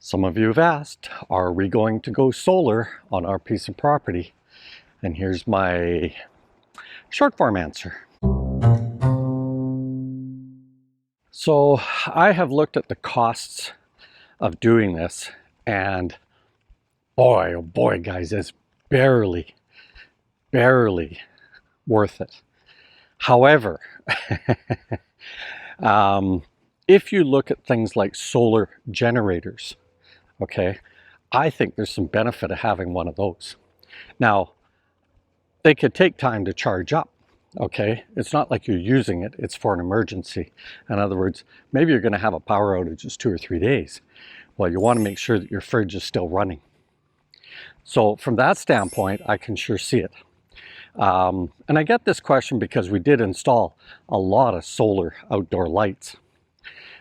Some of you have asked, are we going to go solar on our piece of property? And here's my short form answer. So I have looked at the costs of doing this, and boy, oh boy, guys, it's barely worth it. However, if you look at things like solar generators, okay, I think there's some benefit of having one of those. Now, they could take time to charge up, okay? It's not like you're using it, it's for an emergency. In other words, maybe you're gonna have a power outage just 2 or 3 days. Well, you wanna make sure that your fridge is still running. So from that standpoint, I can sure see it. And I get this question because we did install a lot of solar outdoor lights.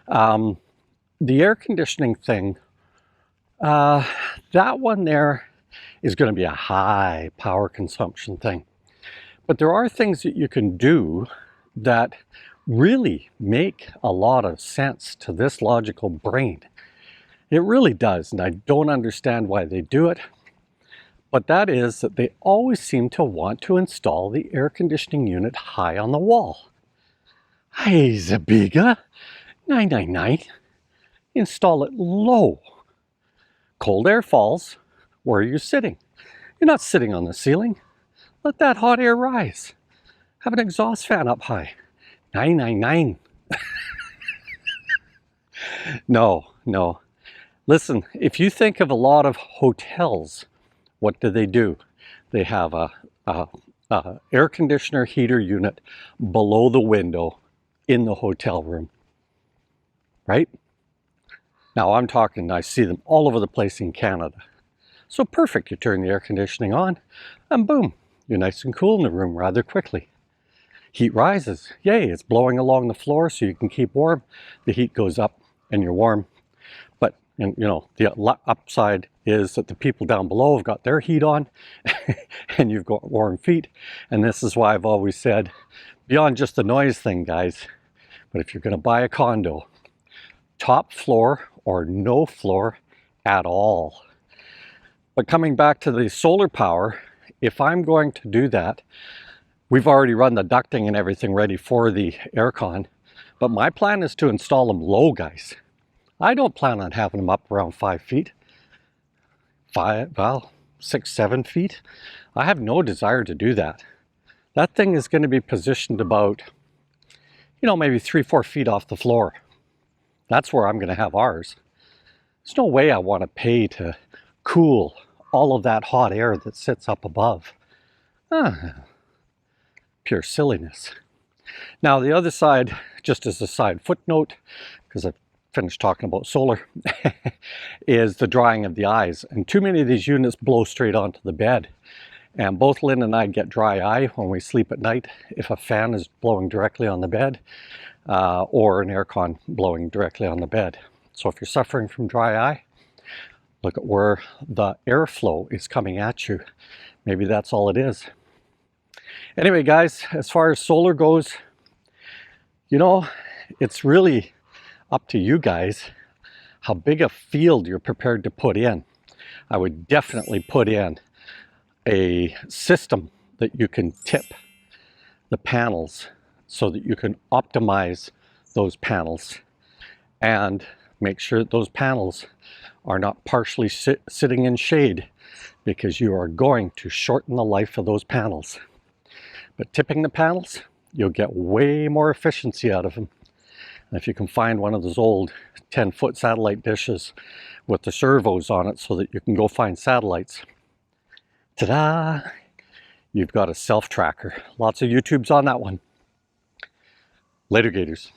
The air conditioning thing, that one there is going to be a high power consumption thing. But there are things that you can do that really make a lot of sense to this logical brain. It really does, and I don't understand why they do it. But that is that they always seem to want to install the air conditioning unit high on the wall. Hey, Zabiga, 999, install it low. Cold air falls. Where are you sitting? You're not sitting on the ceiling. Let that hot air rise. Have an exhaust fan up high. 999. No. Listen, if you think of a lot of hotels, what do? They have a air conditioner heater unit below the window in the hotel room, right? Now I'm talking, I see them all over the place in Canada. So perfect, you turn the air conditioning on and boom, you're nice and cool in the room rather quickly. Heat rises, yay, it's blowing along the floor so you can keep warm. The heat goes up and you're warm. But you know, the upside is that the people down below have got their heat on and you've got warm feet. And this is why I've always said, beyond just the noise thing, guys, but if you're gonna buy a condo, top floor or no floor at all. But coming back to the solar power, if I'm going to do that, we've already run the ducting and everything ready for the aircon, but my plan is to install them low, guys. I don't plan on having them up around 5 feet. 6, 7 feet. I have no desire to do that. That thing is going to be positioned about, maybe 3, 4 feet off the floor. That's where I'm going to have ours. There's no way I want to pay to cool all of that hot air that sits up above. Pure silliness. Now the other side, just as a side footnote, because I've finished talking about solar, is the drying of the eyes. And too many of these units blow straight onto the bed. And both Lynn and I get dry eye when we sleep at night if a fan is blowing directly on the bed or an aircon blowing directly on the bed. So if you're suffering from dry eye, look at where the airflow is coming at you. Maybe that's all it is. Anyway, guys, as far as solar goes, it's really up to you guys how big a field you're prepared to put in. I would definitely put in a system that you can tip the panels so that you can optimize those panels and make sure that those panels are not partially sitting in shade, because you are going to shorten the life of those panels. But tipping the panels, you'll get way more efficiency out of them. And if you can find one of those old 10-foot satellite dishes with the servos on it so that you can go find satellites, ta-da! You've got a self-tracker. Lots of YouTubes on that one. Later, Gators.